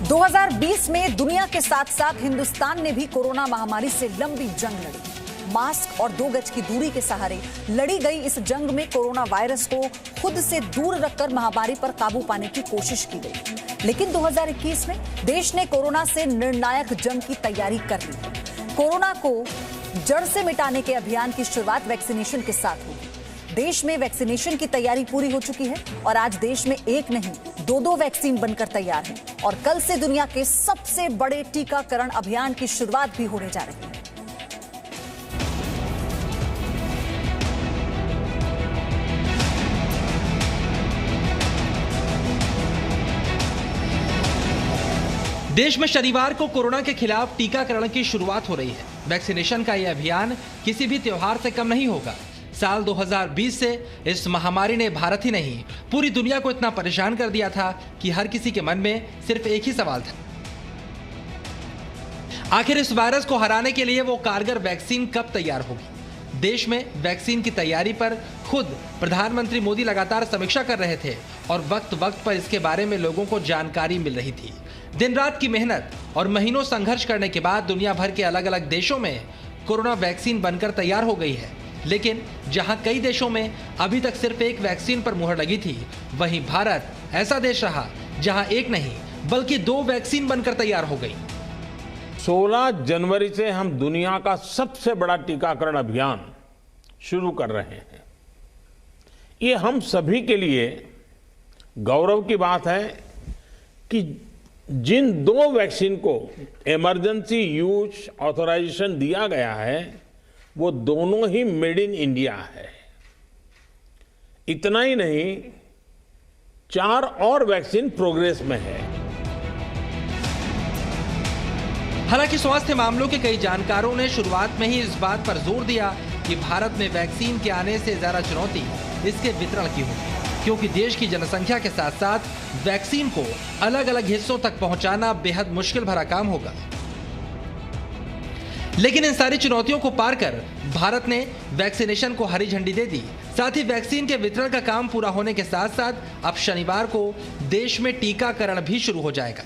2020 में दुनिया के साथ साथ हिंदुस्तान ने भी कोरोना महामारी से लंबी जंग लड़ी। मास्क और 2 गज की दूरी के सहारे लड़ी गई इस जंग में कोरोना वायरस को खुद से दूर रखकर महामारी पर काबू पाने की कोशिश की गई। लेकिन 2021 में देश ने कोरोना से निर्णायक जंग की तैयारी कर ली। कोरोना को जड़ से मिटाने के अभियान की शुरुआत वैक्सीनेशन के साथ होगी। देश में वैक्सीनेशन की तैयारी पूरी हो चुकी है और आज देश में एक नहीं 2 वैक्सीन बनकर तैयार हैं और कल से दुनिया के सबसे बड़े टीकाकरण अभियान की शुरुआत भी होने जा रही है। देश में शनिवार को कोरोना के खिलाफ टीकाकरण की शुरुआत हो रही है। वैक्सीनेशन का यह अभियान किसी भी त्योहार से कम नहीं होगा। साल 2020 से इस महामारी ने भारत ही नहीं पूरी दुनिया को इतना परेशान कर दिया था कि हर किसी के मन में सिर्फ एक ही सवाल था, आखिर इस वायरस को हराने के लिए वो कारगर वैक्सीन कब तैयार होगी। देश में वैक्सीन की तैयारी पर खुद प्रधानमंत्री मोदी लगातार समीक्षा कर रहे थे और वक्त वक्त पर इसके बारे में लोगों को जानकारी मिल रही थी। दिन रात की मेहनत और महीनों संघर्ष करने के बाद दुनिया भर के अलग अलग देशों में कोरोना वैक्सीन बनकर तैयार हो गई है। लेकिन जहां कई देशों में अभी तक सिर्फ एक वैक्सीन पर मुहर लगी थी, वहीं भारत ऐसा देश रहा जहां एक नहीं बल्कि 2 वैक्सीन बनकर तैयार हो गई। 16 जनवरी से हम दुनिया का सबसे बड़ा टीकाकरण अभियान शुरू कर रहे हैं। ये हम सभी के लिए गौरव की बात है कि जिन 2 वैक्सीन को इमरजेंसी यूज ऑथराइजेशन दिया गया है वो दोनों ही मेड इन इंडिया है। इतना ही नहीं, 4 और वैक्सीन प्रोग्रेस में है। हालांकि स्वास्थ्य मामलों के कई जानकारों ने शुरुआत में ही इस बात पर जोर दिया कि भारत में वैक्सीन के आने से ज्यादा चुनौती इसके वितरण की होगी, क्योंकि देश की जनसंख्या के साथ साथ वैक्सीन को अलग अलग हिस्सों तक पहुंचाना बेहद मुश्किल भरा काम होगा। लेकिन इन सारी चुनौतियों को पार कर भारत ने वैक्सीनेशन को हरी झंडी दे दी। साथ ही वैक्सीन के वितरण का काम पूरा होने के साथ साथ अब शनिवार को देश में टीकाकरण भी शुरू हो जाएगा।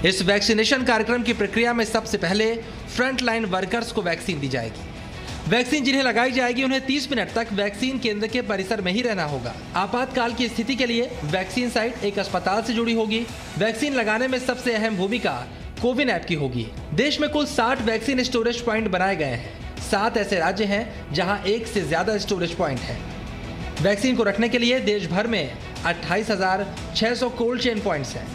इस वैक्सीनेशन कार्यक्रम की प्रक्रिया में सबसे पहले फ्रंट लाइन वर्कर्स को वैक्सीन दी जाएगी। वैक्सीन जिन्हें लगाई जाएगी उन्हें 30 मिनट तक वैक्सीन केंद्र के परिसर में ही रहना होगा। आपातकाल की स्थिति के लिए वैक्सीन साइट एक अस्पताल से जुड़ी होगी। वैक्सीन लगाने में सबसे अहम भूमिका कोविन ऐप की होगी। देश में कुल 60 वैक्सीन स्टोरेज पॉइंट बनाए गए हैं। 7 ऐसे राज्य हैं जहां 1 से ज्यादा स्टोरेज पॉइंट है। वैक्सीन को रखने के लिए देश भर में 28,600 कोल्ड चेन पॉइंट्स हैं।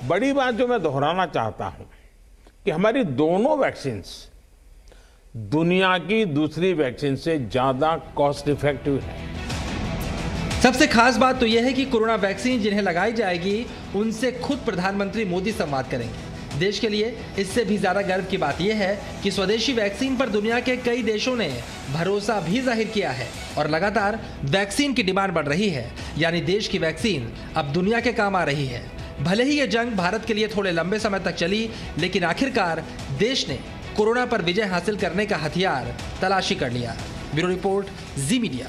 बड़ी बात जो मैं दोहराना चाहता हूं कि हमारी दोनों वैक्सीन दुनिया की दूसरी वैक्सीन से ज्यादा कॉस्ट इफेक्टिव है। सबसे खास बात तो यह है कि कोरोना वैक्सीन जिन्हें लगाई जाएगी उनसे खुद प्रधानमंत्री मोदी संवाद करेंगे। देश के लिए इससे भी ज्यादा गर्व की बात यह है कि स्वदेशी वैक्सीन पर दुनिया के कई देशों ने भरोसा भी जाहिर किया है और लगातार वैक्सीन की डिमांड बढ़ रही है। यानी देश की वैक्सीन अब दुनिया के काम आ रही है। भले ही यह जंग भारत के लिए थोड़े लंबे समय तक चली, लेकिन आखिरकार देश ने कोरोना पर विजय हासिल करने का हथियार तलाशी कर लिया। ब्यूरो रिपोर्ट, जी मीडिया।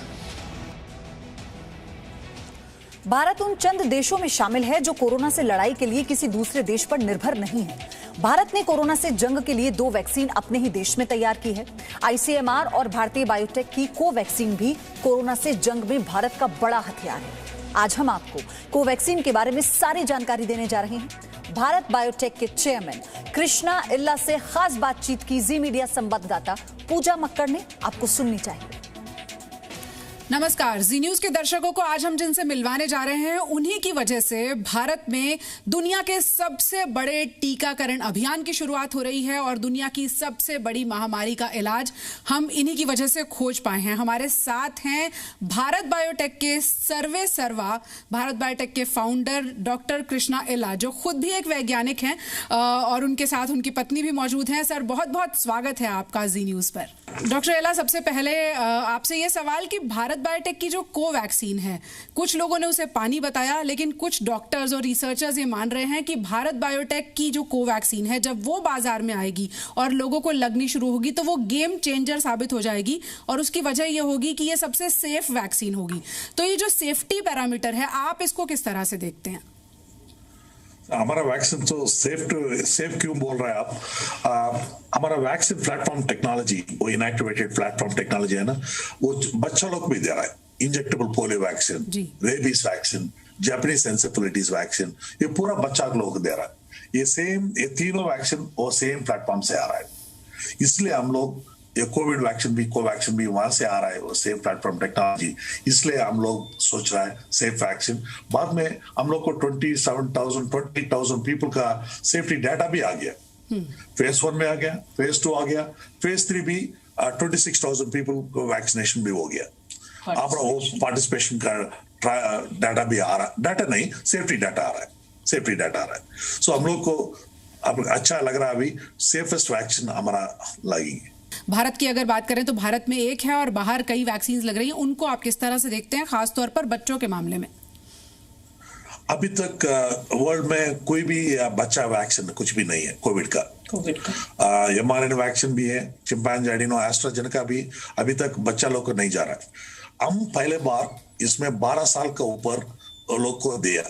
भारत उन चंद देशों में शामिल है जो कोरोना से लड़ाई के लिए किसी दूसरे देश पर निर्भर नहीं है। भारत ने कोरोना से जंग के लिए 2 वैक्सीन अपने ही देश में तैयार की है। आईसीएमआर और भारतीय बायोटेक की कोवैक्सीन भी कोरोना से जंग में भारत का बड़ा हथियार है। आज हम आपको कोवैक्सीन के बारे में सारी जानकारी देने जा रहे हैं। भारत बायोटेक के चेयरमैन कृष्णा इल्ला से खास बातचीत की जी मीडिया संवाददाता पूजा मक्कड़ ने, आपको सुननी चाहिए। नमस्कार, जी न्यूज के दर्शकों को आज हम जिनसे मिलवाने जा रहे हैं उन्हीं की वजह से भारत में दुनिया के सबसे बड़े टीकाकरण अभियान की शुरुआत हो रही है और दुनिया की सबसे बड़ी महामारी का इलाज हम इन्हीं की वजह से खोज पाए हैं। हमारे साथ हैं भारत बायोटेक के सर्वे सर्वा, भारत बायोटेक के फाउंडर डॉक्टर कृष्णा इल्ला, जो खुद भी एक वैज्ञानिक हैं और उनके साथ उनकी पत्नी भी मौजूद हैं। सर, बहुत बहुत स्वागत है आपका जी न्यूज पर। डॉक्टर इल्ला, सबसे पहले आपसे ये सवाल कि भारत बायोटेक की जो कोवैक्सीन है, कुछ लोगों ने उसे पानी बताया, लेकिन कुछ डॉक्टर्स और रिसर्चर्स ये मान रहे हैं कि भारत बायोटेक की जो कोवैक्सीन है, जब वो बाजार में आएगी और लोगों को लगनी शुरू होगी तो वो गेम चेंजर साबित हो जाएगी, और उसकी वजह ये होगी कि ये सबसे सेफ वैक्सीन होगी। तो ये जो सेफ्टी पैरामीटर है, आप इसको किस तरह से देखते हैं? हमारा वैक्सीन तो सेफ क्यों बोल रहे हैं आप? हमारा वैक्सीन प्लेटफॉर्म टेक्नोलॉजी, वो इनएक्टिवेटेड प्लेटफॉर्म टेक्नोलॉजी है ना, वो बच्चा लोग भी दे रहा है। Injectable polio vaccine, rabies vaccine, Japanese encephalitis vaccine, ये पूरा बच्चा लोग दे रहा है। ये तीनों वैक्सीन वो सेम प्लेटफॉर्म से आ रहा है। इसलिए हम लोग ये कोवैक्सीन भी वहां से आ रहा है, वो सेम प्लेटफॉर्म टेक्नोलॉजी। इसलिए हम लोग सोच रहा है सेफ वैक्सीन। बाद में हम लोग को 20,000 पीपल का सेफ्टी डाटा भी आ गया। फेज 1 में आ गया, फेज 2 आ गया, फेज 3 भी 26,000 पीपल को वैक्सीनेशन भी हो गया। अपना वो पार्टिसिपेशन का डाटा भी आ रहा, डाटा नहीं, सेफ्टी डाटा आ रहा है। सो हम लोग को अब अच्छा लग रहा है, अभी सेफेस्ट वैक्सीन हमारा लगेगी। भारत की अगर बात करें तो भारत में एक है और बाहर कई वैक्सीन लग रही हैं, उनको आप किस तरह से देखते हैं, खासतौर पर बच्चों के मामले में? अभी तक वर्ल्ड में कोई भी बच्चा वैक्सीन कुछ भी नहीं है कोविड का। mRNA वैक्सीन भी है, चिंपैंजी एडिनो एस्ट्राजेनेका भी अभी तक बच्चा लोग को नहीं जा रहा है। हम पहले बार इसमें 12 साल का ऊपर लोग को दिया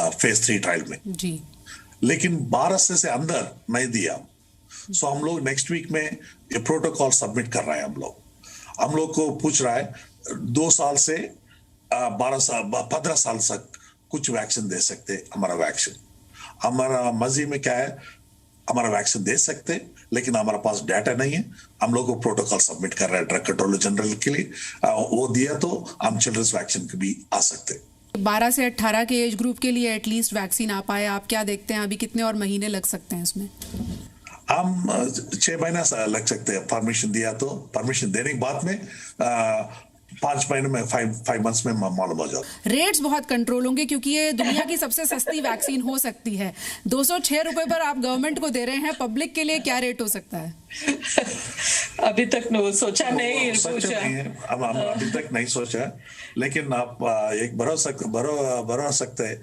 फेज 3 ट्रायल में जी, लेकिन 12 से अंदर नहीं दिया। सो हम लोग नेक्स्ट वीक में ये प्रोटोकॉल सबमिट कर रहे हैं। हम लोग को पूछ रहा है 2 साल से 15 साल तक कुछ वैक्सीन दे सकते। हमारा मर्जी में क्या है, हमारा वैक्सीन दे सकते, लेकिन हमारे पास डाटा नहीं है। हम लोग को प्रोटोकॉल सबमिट कर रहे हैं ड्रग कंट्रोलर जनरल के लिए। वो दिया तो हम चिल्ड्रंस वैक्सीन भी आ सकते। 12 से 18 के एज ग्रुप के लिए एटलीस्ट वैक्सीन आ पाए, आप क्या देखते हैं? अभी कितने और महीने लग सकते हैं इसमें? हम 6 महीना लग सकते हैं। परमिशन दिया तो, परमिशन देने के बाद में 5 महीने में 5 मंथ्स में मालूम हो जाता। रेट्स बहुत कंट्रोल होंगे क्योंकि ये दुनिया की सबसे सस्ती वैक्सीन हो सकती है। 206 रुपए पर आप गवर्नमेंट को दे रहे हैं, पब्लिक के लिए क्या रेट हो सकता है? अभी तक सोचा नहीं हम अभी तक नहीं सोचा, लेकिन आप एक भरोसा सकते हैं।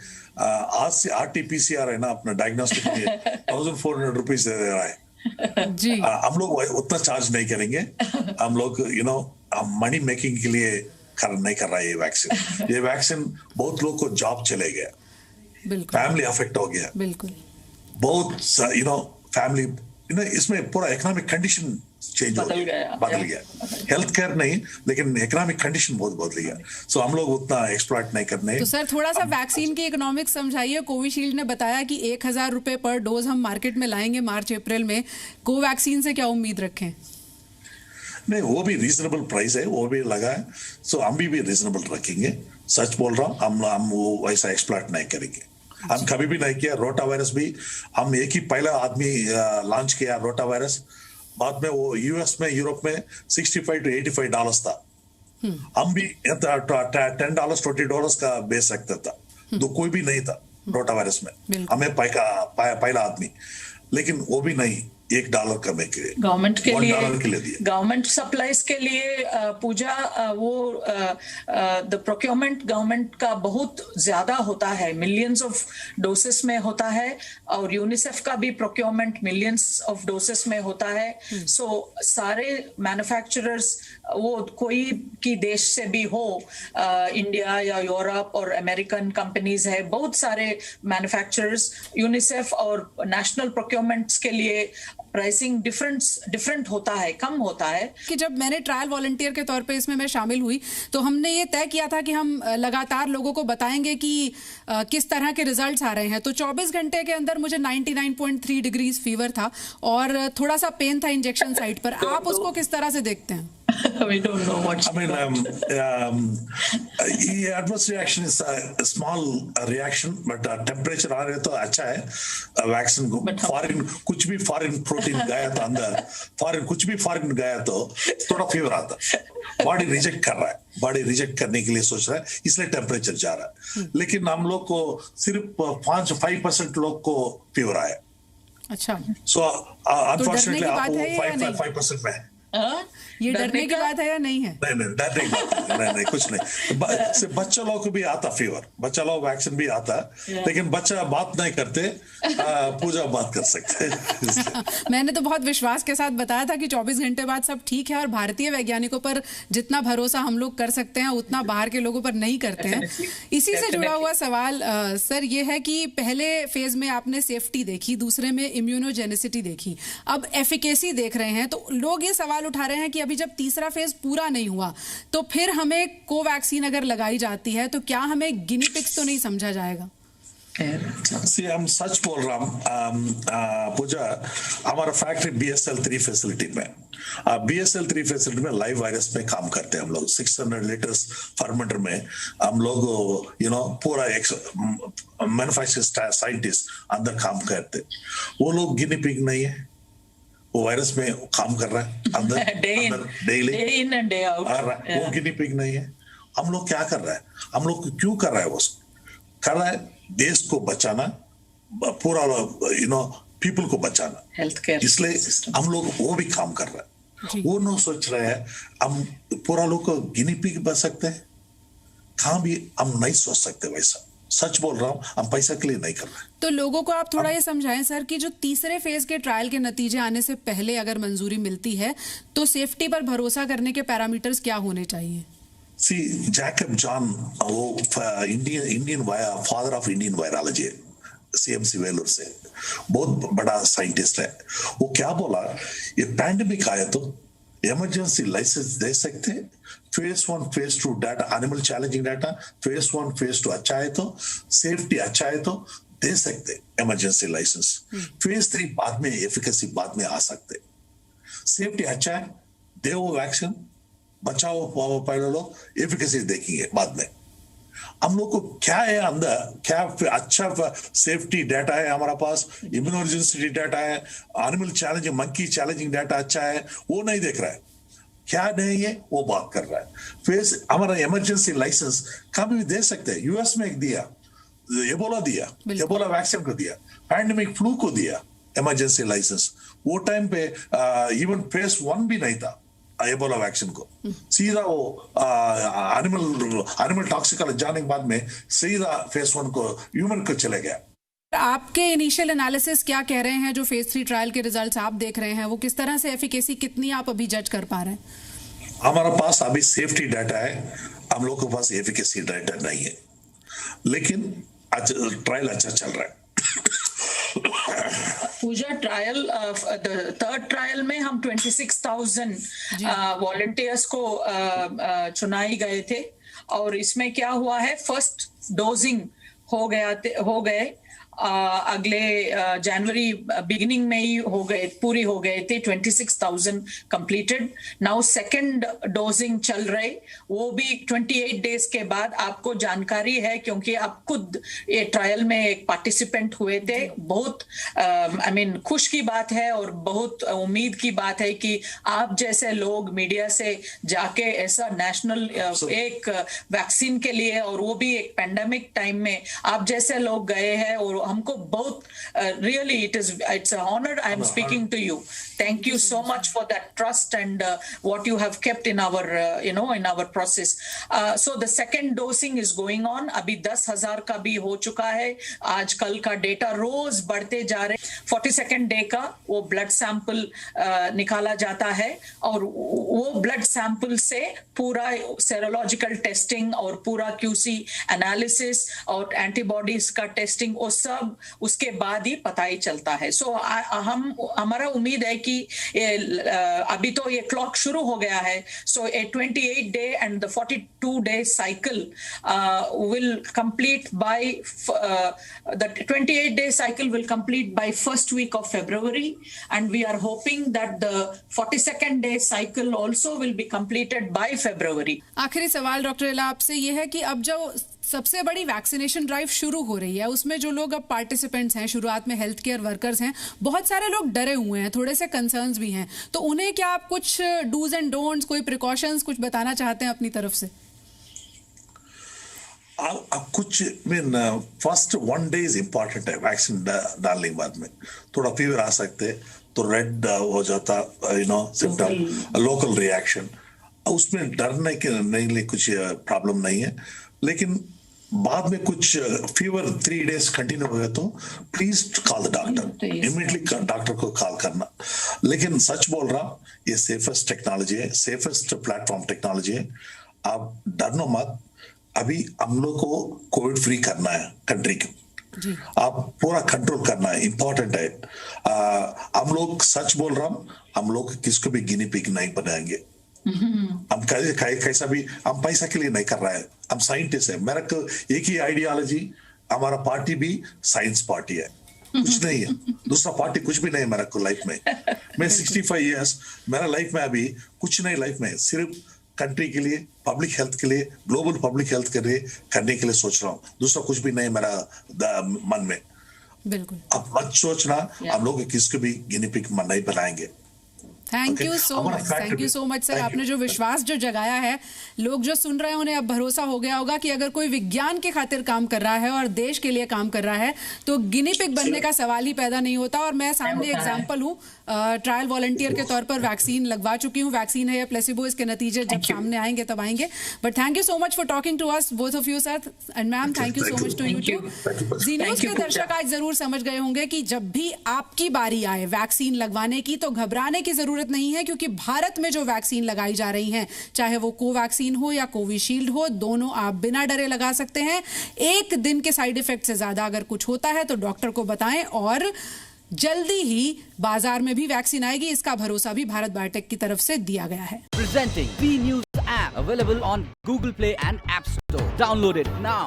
आज से RT-PCR है ना, अपना डायग्नोस्टिक के लिए 1400 रुपीज दे रहा है जी। हम लोग उतना चार्ज नहीं करेंगे। हम लोग मनी मेकिंग के लिए नहीं कर रहा है ये वैक्सीन बहुत लोग को जॉब चले गया, फैमिली अफेक्ट हो गया, बिल्कुल बहुत फैमिली इसमें पूरा इकोनॉमिक कंडीशन चेंज हो गया, बदल गया। हेल्थ केयर नहीं, लेकिन इकोनॉमिक कंडीशन बहुत बदल गया। सो हम लोग उतना एक्सप्लॉइट नहीं करने। तो सर थोड़ा सा वैक्सीन की इकोनॉमिक्स समझाइए। कोविशील्ड ने बताया कि 1,000 रुपए पर डोज हम मार्केट में लाएंगे मार्च अप्रैल में। कोवैक्सीन से क्या उम्मीद रखें? नहीं, वो भी रीजनेबल प्राइस है, वो भी लगा है। सो हम भी रीजनेबल रखेंगे। सच बोल रहा हूँ, हम वो वैसा एक्सप्लॉइट नहीं करेंगे। हम कभी भी नहीं किया। रोटा वायरस भी हम एक ही पहला आदमी लॉन्च किया रोटा वायरस। बाद में वो यूएस में, यूरोप में $65 to $85 था। हम भी $10 $20 का बेच सकता था, तो कोई भी नहीं था रोटा वायरस में। हमें पहला आदमी, लेकिन वो भी नहीं, $1 कमे के लिए गवर्नमेंट के लिए दिया। गवर्नमेंट सप्लाईज के लिए पूजा वो द प्रोक्योरमेंट गवर्नमेंट का बहुत ज्यादा होता है, मिलियंस ऑफ डोसेस में होता है, और यूनिसेफ का भी प्रोक्योरमेंट मिलियंस ऑफ डोसेस में होता है। सो सारे मैन्युफैक्चरर्स, वो कोई की देश से भी हो, इंडिया या यूरोप और अमेरिकन कंपनीज है, बहुत सारे मैन्युफैक्चरर्स, यूनिसेफ और नेशनल प्रोक्योरमेंट्स के लिए प्राइसिंग डिफरेंट होता है, कम होता है। कि जब मैंने ट्रायल वॉलंटियर के तौर पे इसमें मैं शामिल हुई तो हमने ये तय किया था कि हम लगातार लोगों को बताएंगे कि किस तरह के रिजल्ट्स आ रहे हैं। तो 24 घंटे के अंदर मुझे 99.3 डिग्रीज फीवर था और थोड़ा सा पेन था इंजेक्शन साइट पर। आप उसको किस तरह से देखते हैं? We don't know what's adverse reaction is a small reaction, but temperature आ रहे तो अच्छा है। वैक्सीन को फॉरेन कुछ भी फॉरेन प्रोटीन गया तो अंदर, कुछ भी फॉरेन गया तो थोड़ा फीवर आता। बॉडी रिजेक्ट कर रहा है, बॉडी रिजेक्ट करने के लिए सोच रहा है, इसलिए टेम्परेचर जा रहा है। लेकिन हम लोग को सिर्फ 5% लोग को फीवर आया। अच्छा, सो अनफॉर्चुनेटली 5% में ये डरने की बात है या नहीं है? नहीं, डरने की बात नहीं, कुछ नहीं। सिर्फ बच्चा लोग को भी आता फीवर, बच्चा लोग वैक्सीन भी आता है, लेकिन बच्चा बात नहीं करते, पूजा बात कर सकते हैं। मैंने तो बहुत विश्वास के साथ बताया था कि 24 घंटे बाद सब ठीक है, और भारतीय वैज्ञानिकों पर जितना भरोसा हम लोग कर सकते हैं उतना बाहर के लोगों पर नहीं करते हैं। इसी से जुड़ा हुआ सवाल सर ये है कि पहले फेज में आपने सेफ्टी देखी, दूसरे में इम्यूनोजेनिसिटी देखी, अब एफिकेसी देख रहे हैं, तो लोग ये सवाल उठा रहे हैं कि अभी जब तीसरा फेज पूरा नहीं हुआ तो फिर हमें कोवैक्सीन अगर लगाई जाती है तो क्या हमें गिनी पिग्स तो नहीं समझा जाएगा? हम सच बोल रहा हूँ पूजा, हमारा फैक्ट्री BSL-3 फैसिलिटी में, BSL-3 फैसिलिटी में लाइव वायरस पे काम करते हैं हम लोग। 600 लीटर्स फर्मेंटर में हम लोग पूरा मैन्युफैक्चरिंग साइंटिस्ट अंदर काम करते। वो लोग गिनी पिग नहीं है, वो वायरस में काम कर रहा है अंदर daily day in and day out. वो गिनी पिग नहीं है। हम लोग क्या कर रहा है, हम लोग क्यों कर रहा है, वो कर रहा है देश को बचाना, पूरा पीपल को बचाना, हेल्थ केयर, इसलिए हम लोग वो भी काम कर रहा है। वो न सोच रहे हैं हम पूरा लोग को गिनी पिग बच सकते हैं, कहाँ भी हम नहीं सोच सकते वैसा। सच बोल रहा हूँ, हम पैसा के लिए नहीं कर रहे। तो लोगों को आप थोड़ा ये समझाएं सर कि जो तीसरे फेज के ट्रायल के नतीजे आने से पहले अगर मंजूरी मिलती है तो सेफ्टी पर भरोसा करने के पैरामीटर्स क्या होने चाहिए? सी जैकब जॉन, वो Indian father of Indian virology, CMC Vellore से बहुत बड़ा साइंटिस्ट है। वो क्या बोला, ये पैंडेमिक आया तो इमरजेंसी लाइसेंस दे सकते, phase 1 phase 2 data, animal challenging data, phase 1 phase 2 अच्छा है तो, सेफ्टी अच्छा है तो दे सकते इमरजेंसी लाइसेंस। फेज 3 बाद में, एफिकेसी बाद में आ सकते। सेफ्टी अच्छा है, दे वो वैक्सीन, बचाओ पहले लोग, एफिकेसी देखेंगे बाद में। हम लोग को क्या है अंदर, क्या अच्छा सेफ्टी डाटा है हमारा पास, इम्यूनोजेनिसिटी डाटा है, animal challenging, monkey challenging data अच्छा है, वो नहीं देख रहा है। क्या नहीं है वो बात कर रहा है। फिर हमारा इमरजेंसी लाइसेंस कभी भी दे सकते हैं। यूएस में एक दिया, एबोला दिया, एबोला वैक्सीन को दिया, पैंडेमिक फ्लू को दिया इमरजेंसी लाइसेंस। वो टाइम पे इवन फेज 1 भी नहीं था एबोला वैक्सीन को, सीधा वो एनिमल टॉक्सिकोलॉजी जाने के बाद में सीधा फेज 1 को ह्यूमन को चले गया। आपके इनिशियल एनालिसिस क्या कह रहे हैं? जो फेज 3 ट्रायल के रिजल्ट्स आप देख रहे हैं वो किस तरह से एफिकेसी कितनी आप अभी जज कर पा रहे हैं? हमारा पास अभी सेफ्टी डाटा है, हम लोग के पास एफिकेसी डाटा नहीं है, लेकिन ट्रायल अच्छा चल रहा है। पूजा ट्रायल, थर्ड ट्रायल में हम 26,000 वॉलंटियर्स को चुनाई गए थे, और इसमें क्या हुआ है, फर्स्ट डोजिंग हो गए अगले जनवरी बिगिनिंग में ही पूरी हो गए थे। 26,000 कंप्लीटेड। नाउ सेकंड डोजिंग चल रहे, वो भी 28 डेज के बाद। आपको जानकारी है क्योंकि आप खुद ये ट्रायल में एक पार्टिसिपेंट हुए थे। बहुत खुश की बात है और बहुत उम्मीद की बात है कि आप जैसे लोग मीडिया से जाके ऐसा नेशनल एक वैक्सीन के लिए, और वो भी एक पेंडेमिक टाइम में, आप जैसे लोग गए हैं, और हमको बहुत really it's an honor I am speaking to you. Thank you so much for that trust and what you have kept in our in our process. So the second dosing is going on. अभी 10,000 का भी हो चुका है। आज कल का data रोज बढ़ते जा रहे। 42nd डे का वो ब्लड सैंपल निकाला जाता है, और वो ब्लड सैंपल से पूरा सेरोलॉजिकल टेस्टिंग और पूरा QC एनालिसिस और एंटीबॉडीज का टेस्टिंग, वो सब उसके बाद ही पता ही चलता है। सो हमारा उम्मीद है कि अभी तो ये क्लॉक शुरू हो गया है। सो ए 28 day and the 42 day cycle will complete by the 28 day cycle will complete by first week of February, and we are hoping that the 42nd day cycle also will be completed by February. आखिरी सवाल doctor इला आपसे ये है कि अब जो सबसे बड़ी वैक्सीनेशन ड्राइव शुरू हो रही है, उसमें जो लोग अब पार्टिसिपेंट्स हैं, शुरुआत में हेल्थ केयर वर्कर्स हैं, बहुत सारे लोग डरे हुए हैं, थोड़े से कंसर्न्स भी हैं, तो उन्हें क्या आप कुछ डूज एंड डोंट्स, कोई प्रिकॉशंस कुछ बताना चाहते हैं अपनी तरफ से? कुछ फर्स्ट 1 day इज इम्पॉर्टेंट है वैक्सीन डालने के बाद में। थोड़ा फीवर आ सकते, तो रेड हो जाता, सिम्टम, लोकल रिएक्शन। उसमें डरने के नहीं कुछ प्रॉब्लम नहीं है, लेकिन बाद में कुछ फीवर 3 days कंटिन्यू हो गया तो please call the doctor, immediately doctor को कॉल करना। लेकिन सच बोल रहा हूं, ये सेफेस्ट टेक्नोलॉजी है, सेफेस्ट प्लेटफॉर्म टेक्नोलॉजी है। आप डरनो मत। अभी हम लोग को कोविड फ्री करना है कंट्री को, आप पूरा कंट्रोल करना है, इंपॉर्टेंट है। हम लोग सच बोल रहा हूं, हम लोग किसको भी गिनी पिग नहीं बनाएंगे। हम कैसा भी हम पैसा के लिए नहीं कर रहा है, हम साइंटिस्ट है। मेरा एक ही आइडियोलॉजी, हमारा पार्टी भी साइंस पार्टी है, कुछ नहीं है दूसरा पार्टी, कुछ भी नहीं है मेरा को लाइफ में। मैं 65 years, मेरा लाइफ में अभी कुछ नहीं, लाइफ में सिर्फ कंट्री के लिए, पब्लिक हेल्थ के लिए, ग्लोबल पब्लिक हेल्थ के लिए करने के लिए सोच रहा हूँ, दूसरा कुछ भी नहीं मेरा मन में। बिल्कुल अब मत सोचना हम लोग किसको भी गिनी पिग नहीं बनाएंगे। Thank you so much sir. आपने जो विश्वास जो जगाया है, लोग जो सुन रहे हैं उन्हें अब भरोसा हो गया होगा कि अगर कोई विज्ञान के खातिर काम कर रहा है और देश के लिए काम कर रहा है तो गिनी पिग बनने का सवाल ही पैदा नहीं होता। और मैं सामने एग्जांपल हूँ, ट्रायल वॉलंटियर के तौर पर वैक्सीन लगवा चुकी हूँ। वैक्सीन है या प्लेसिबो, इसके नतीजे जब सामने आएंगे तब आएंगे। But thank you so much for talking to us, both of you sir and ma'am. Thank you so much to you too. Zee News के दर्शक आज जरूर समझ गए होंगे कि जब भी आपकी बारी आए वैक्सीन लगवाने की तो घबराने की जरूरत नहीं है, क्योंकि भारत में जो वैक्सीन लगाई जा रही हैं, चाहे वो कोवैक्सीन हो या कोविशील्ड हो, दोनों आप बिना डरे लगा सकते हैं। 1 दिन के साइड इफेक्ट से ज्यादा अगर कुछ होता है तो डॉक्टर को बताएं, और जल्दी ही बाजार में भी वैक्सीन आएगी, इसका भरोसा भी भारत बायोटेक की तरफ से दिया गया है। Presenting B News app available on Google Play and App Store. Download it now.